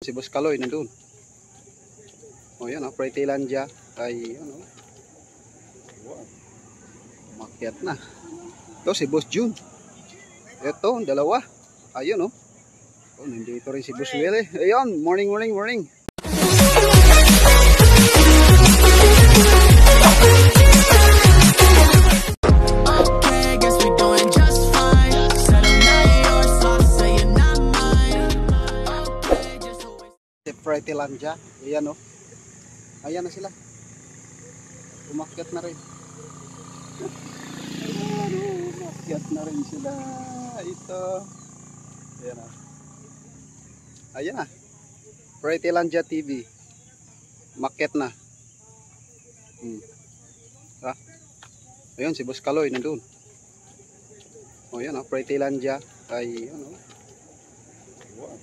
Si Boss Kaloy nandun. O yan o, Prettylandia. Ay, ano. Wow. Umakyat na. Ito si Boss June. Ito, dalawa. Ayun o. Oh, nandito rin si Boss Willie. Ayun, morning. Prettylandia. Ayan o. Ayan na sila. Umakyat na rin. Umakyat na rin sila. Ito. Ayan o. Ayan na. Prettylandia TV. Umakyat na. Ayun si Boss Kaloy nandun. O yan o. Prettylandia. Ay ano. Wow.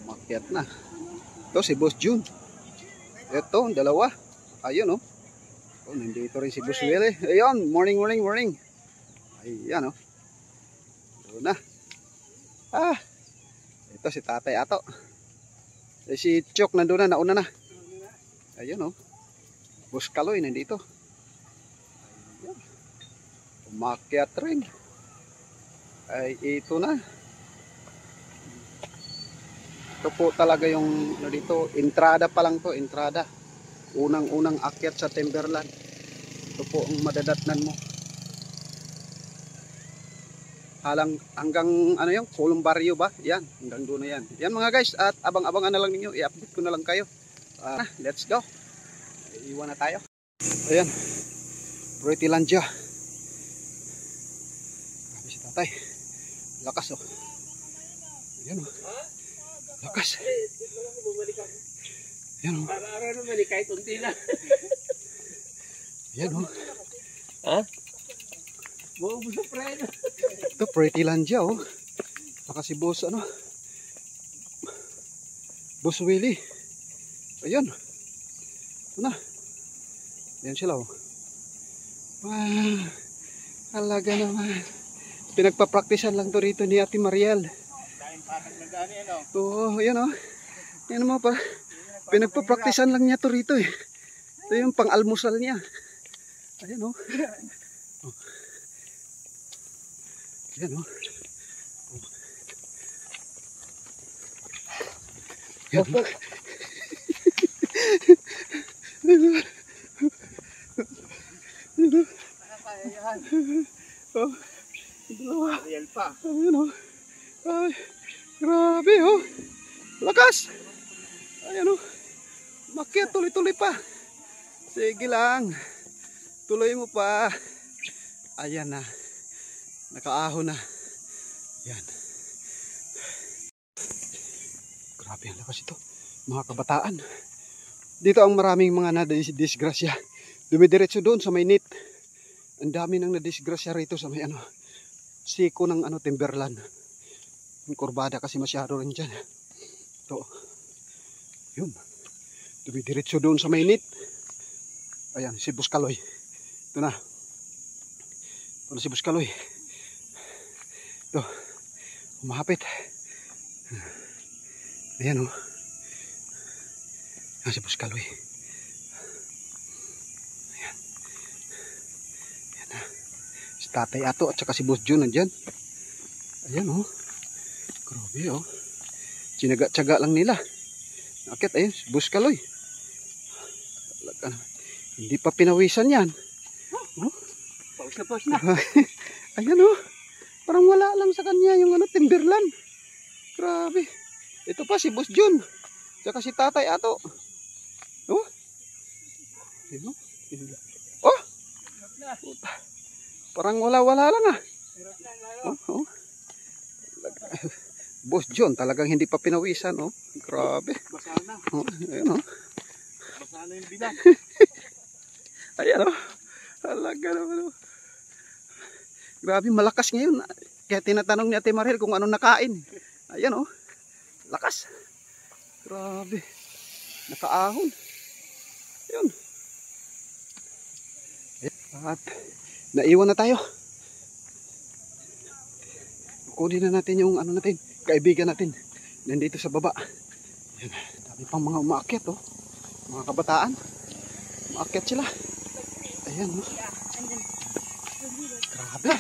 Umakyat na. Ito si Boss June. Ito, dalawa. Ayun o. Oh, nandito rin si Boss Willie. Ayun, morning. Ayan o. Doon na. Ito si Tatay Ato. Si Chok nandun na, nauna na. Ayun o. Boss Kaloy nandito. Ayan. Umakyat rin. Ay, ito na. Ito po talaga yung dito, entrada pa lang to, entrada. Unang akyat sa Timberland. Ito po ang madadatnan mo. Hanggang ano yung Columbario ba? Yan, hanggang doon na yan. Yan mga guys, at abang-abangan na lang ninyo, i-update ko na lang kayo. Let's go. Iwan na tayo. Ayan. Prettylandia. Grabe si Tatay. Lakas oh. Ayan oh. Lakas. Yan o. Para naman eh, kahit unti lang. Yan o. Ha? Buo-buo sa preno. Ito, Prettylandia o. Baka si Boss, ano? Boss Willie. Ayan. Ito na. Ayan sila o. Wow. Halaga naman. Pinagpapraktisan lang to rito ni Ate Mariel. Oo, yan o. Yan mo pa. Pinagpapraktisan lang niya to rito eh. Ito yung pang-almusal niya. Ayan o. Ayan o. Yan o. Real pa. Ayan o. Ay. Grabe oh. Lakas. Ayan oh. Makyat tuloy-tuloy pa. Sige lang. Tuloy mo pa. Ayan na. Nakaahon na. Yan. Grabe ang lakas ito. Mga kabataan. Dito ang maraming mga nadisgrasya. Dumidiretso doon sa may NIT. Ang dami nang nadisgrasya rito sa may ano. Siko ng ano Timberland. Yung kurbada kasi masyado rin dyan. Ito. Yun. Dumidiretso doon sa may NIT. Ayan, si Boss Kaloy. Ito na. Ito na si Boss Kaloy. Ito. Umahapit. Ayan o. Ayan si Boss Kaloy. Ayan. Ayan na. Si Tatay Ato at saka si Boss June nandyan. Ayan o. Grabe oh. Tinaga-tsaga lang nila. Nakit ayun, Boss Kaloy. Hindi pa pinawisan yan. Oh? Paus na. Ayan oh. Parang wala lang sa kanya yung ano, Timberland. Grabe. Ito pa si Boss June. Tsaka si Tatay Ato. Oh. Oh. Parang wala-wala lang ah. Oh. Boss June talagang hindi pa pinawisan oh. Grabe. Basa na. Oh, ayun oh. Basa na yung bilang. Ayan oh. Talaga naman oh. Grabe malakas ngayon. Kaya tinatanong ni Ate Mariel kung anong nakain. Ayan oh. Lakas. Grabe. Nakaahon. Ayun. At naiwan na tayo. Kunin na natin yung ano natin, kaibigan natin nandito sa baba. Dami pang mga umaakyat oh. Mga kabataan. Umaakyat sila. Ayan oh. Grabe.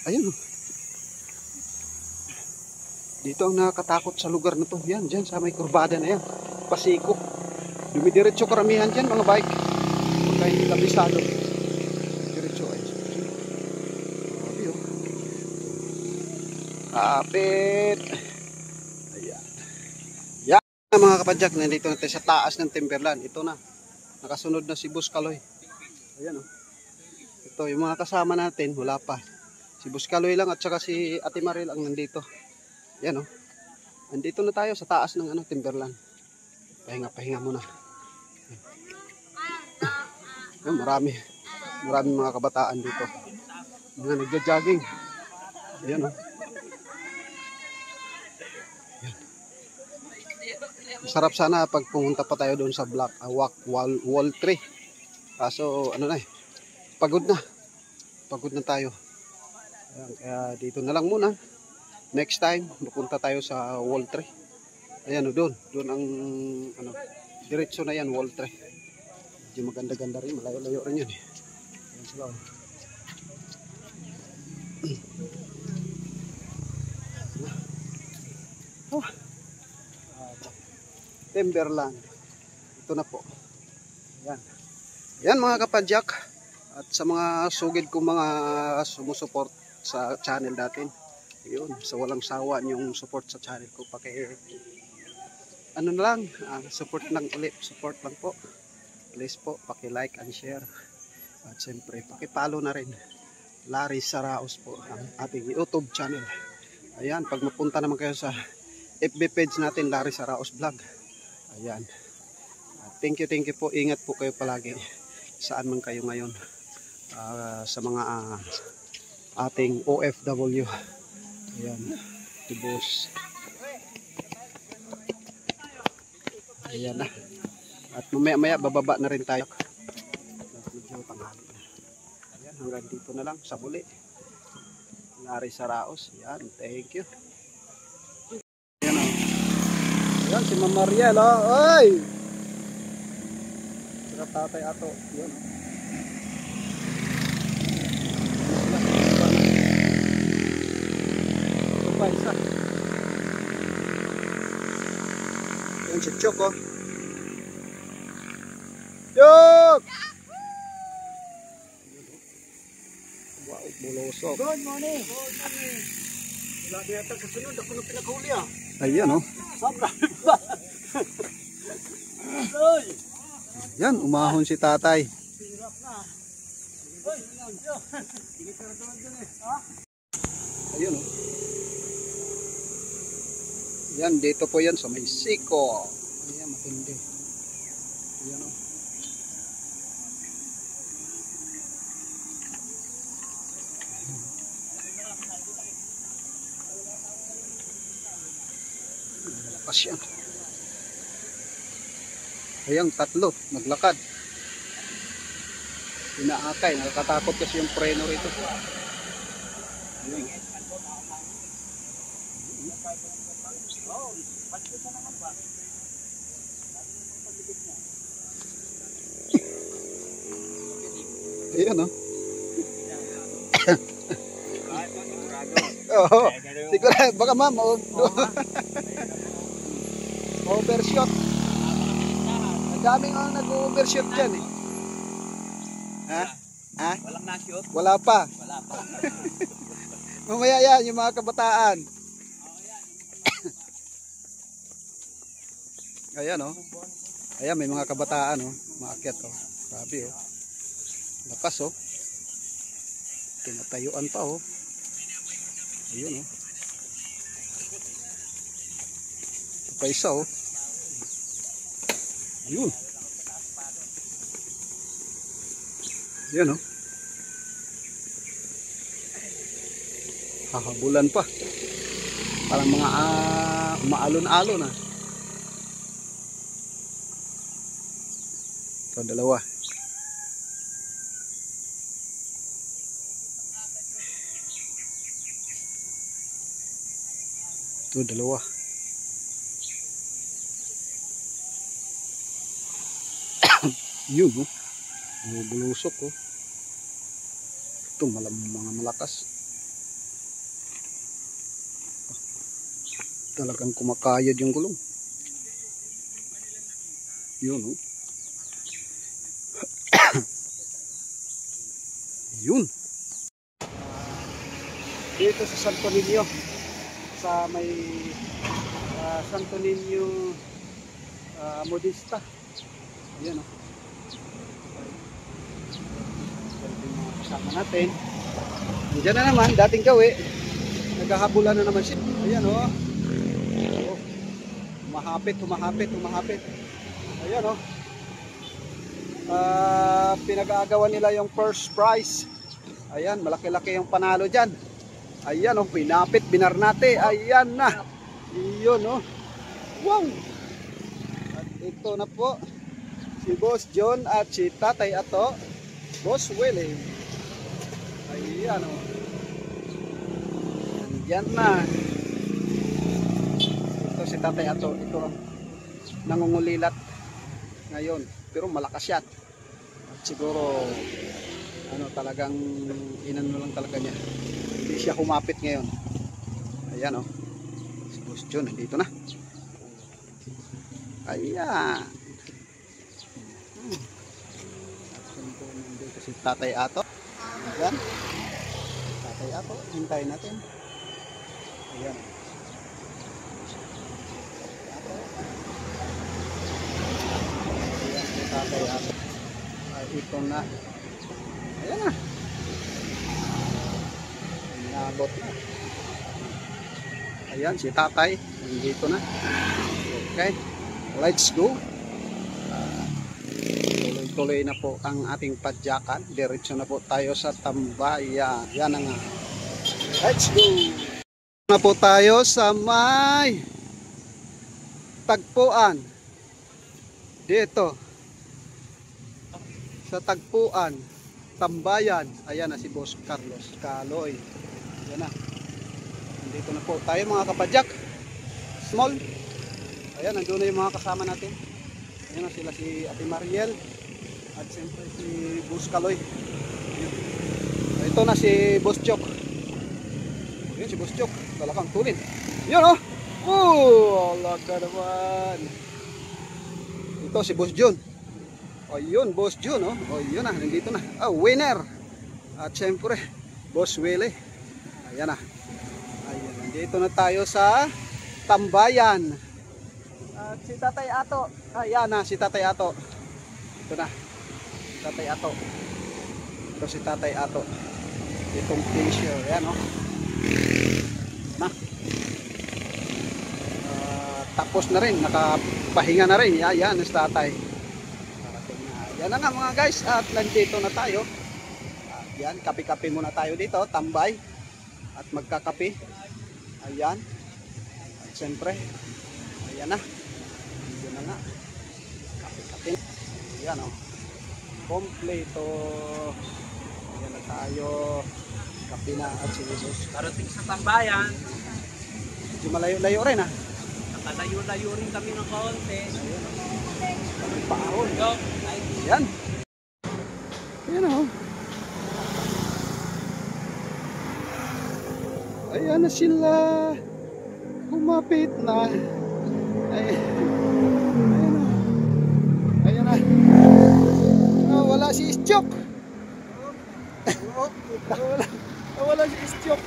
Ayan oh. Dito ang nakakatakot sa lugar na to. Yan, dyan sa may kurbada na yan. Pasiko. Dumidiretso karamihan dyan mga bike. Huwag kayo kabisado. Diretso ay. Grabe oh. Kapit. Ayan. Yan mga kapadyak. Nandito natin sa taas ng Timberland. Ito na. Nakasunod na si Boss Kaloy. Ayan oh. Ito yung mga kasama natin. Wala pa. Si Boss Kaloy lang at saka si Ate Maril ang nandito. Yan oh. Nandito na tayo sa taas ng Timberland. Pahinga muna. Yan, marami mga kabataan dito. Mga nagja-jogging. Ayan oh. Yan. Masarap sana pag pumunta pa tayo doon sa wall tree. Kaso ano na pagod na tayo. Ayan, kaya dito na lang muna. Next time, pupunta tayo sa wall tree. Ayan o, doon ang diretso na yan, wall tree. Medyo maganda-ganda rin, malayo-layo rin yun eh. Ayan sila o. Oh. Timberland. Ito na po. Ayan. Ayan mga kapadyak. At sa mga sugid kong mga sumusuport sa channel natin. Yun, sa walang sawa yung support sa channel ko. Ano na lang, support lang ulit. Support lang po. Please po, paki-like and share. At siyempre, paki-follow na rin. Larry Saraos po, ang ating YouTube channel. Ayan, pag mapunta naman kayo sa FB page natin, Larry Saraos Vlog. Ayan. Thank you po. Ingat po kayo palagi. Saan man kayo ngayon. Sa mga ating OFW. Ayan, tubos. Ayan na. At mamaya bababa na rin tayo. Medyo tanghali na. Ayan, hanggang dito na lang sa muli. Larry Saraos. Ayan, thank you. Ayan o. Ayan, si Ma'am Mariel o. Oy! Sira tatay ato. Ayan o. Isa. Yan si Chok oh. Chok! Wow, bulosok. Good morning. Wala din ata kasunod. Ako na pinakahuli ah. Ayan oh. Sabra. Yan, umahon si tatay. Hirap na. Ayun oh. Yan, dito po yan sa may siko. Ayan, matindi. Ayan o. Malakas yan. Ayan, tatlo. Naglakad. Inaakay. Nakakatakot kasi yung preno rito. Ayan. Ayan oh. Oo. Siguro baka ma'am overshot. Ang daming nag-overshot dyan eh. Ha? Ha? Walang na-shoot? Wala pa. Wala pa. Mamaya yan, yung mga kabataan. Ayan oh. Ayan, may mga kabataan oh. Maakyat oh. Grabe oh. Lakas oh. Tinatayuan pa oh. Ayun oh. Ito pa isa oh. Ayun. Ayan oh. Hahabulan pa. Parang mga maalon-alon ah. Ito dalawa. Ito dalawa. Yun, oh. Bumubulusok, oh. Ito, mga malakas. Talagang kumakayod yung gulong. Yun, oh. Yun. Dito sa Santo Niño, sa may Santo Niño Modista. Ayan, oh. Kasama natin. Diyan na naman, dating gawi. Naghahabulan na naman siya. Ayan, oh. Oh. Humahapit. Ayan, oh. Pinag-aagawan nila yung first prize. Ayan, malaki-laki yung panalo dyan. Ayan, oh, pinapit, binarnate. Ayan na. Iyon, oh. Wow. At ito na po si Boss John at si Tatay Ato, Boss Willie. Ayan, oh. Andyan na. Ito si Tatay Ato. Ito, nangungulilat ngayon. Pero malakas yan. At siguro, talagang inano lang talaga niya. Hindi siya humapit ngayon. Ayan, oh. Si Boss John, nandito na. Ayan. Nandito si Tatay Ato. Ayan. Tatay Ato, hintayin natin. Ayan. Ayan si Tatay Ato. Ito na. Ayan na. Inabot na. Ayan si Tatay. Nandito na. Okay. Let's go. Tuloy-tuloy na po ang ating padyakan. Diretso na po tayo sa Tambayan. Yan na nga. Let's go. Na po tayo sa may tagpuan. Dito. Sa tagpuan. Tambayan. Ayan na si Boss Carlos Caloy. Ayan na. Dito na po tayo mga kapadyak. Small. Ayan, nandun na yung mga kasama natin. Ayan na sila, si Ate Mariel. At siyempre si Boss Caloy. Ayan. Ito na si Boss Chok. Ayan si Boss Chok. Dalakang tulin. Ayan, oh. Oh, laga naman. Ito si Boss John. Ayun, Boss John, oh. Oh, yun na, nandito na. Ah, winner. At siyempre, Boss Willie. Ayan na. Ayan, nandito na tayo sa Tambayan. At si Tatay Ato. Ayan na, si Tatay Ato. Ito na. Si Tatay Ato. Ito si Tatay Ato. Itong t-shirt. Ayan, oh. Na. Tapos na rin. Nakapahinga na rin. Ayan, si Tatay. Yan na nga mga guys. At nandito na tayo. Ayan, kape-kape muna tayo dito. Tambay. At magkakape. Ayan. At siyempre. Ayan na. Ayan na nga. Kape-kape. Ayan, oh. Kompleto. Ayan na tayo. Kape na at sinibos. Parating sa Tambayan. Medyo malayo-layo rin, ah. Nakalayo-layo rin kami ng kaunti. Ayan, oh. Kami paahon. Go. Ayan. Ayan, oh. Ayan na sila. Humapit na. Ayan. Ayan na. Ayan na. Oh, wala si Ischok. Wala si Ischok.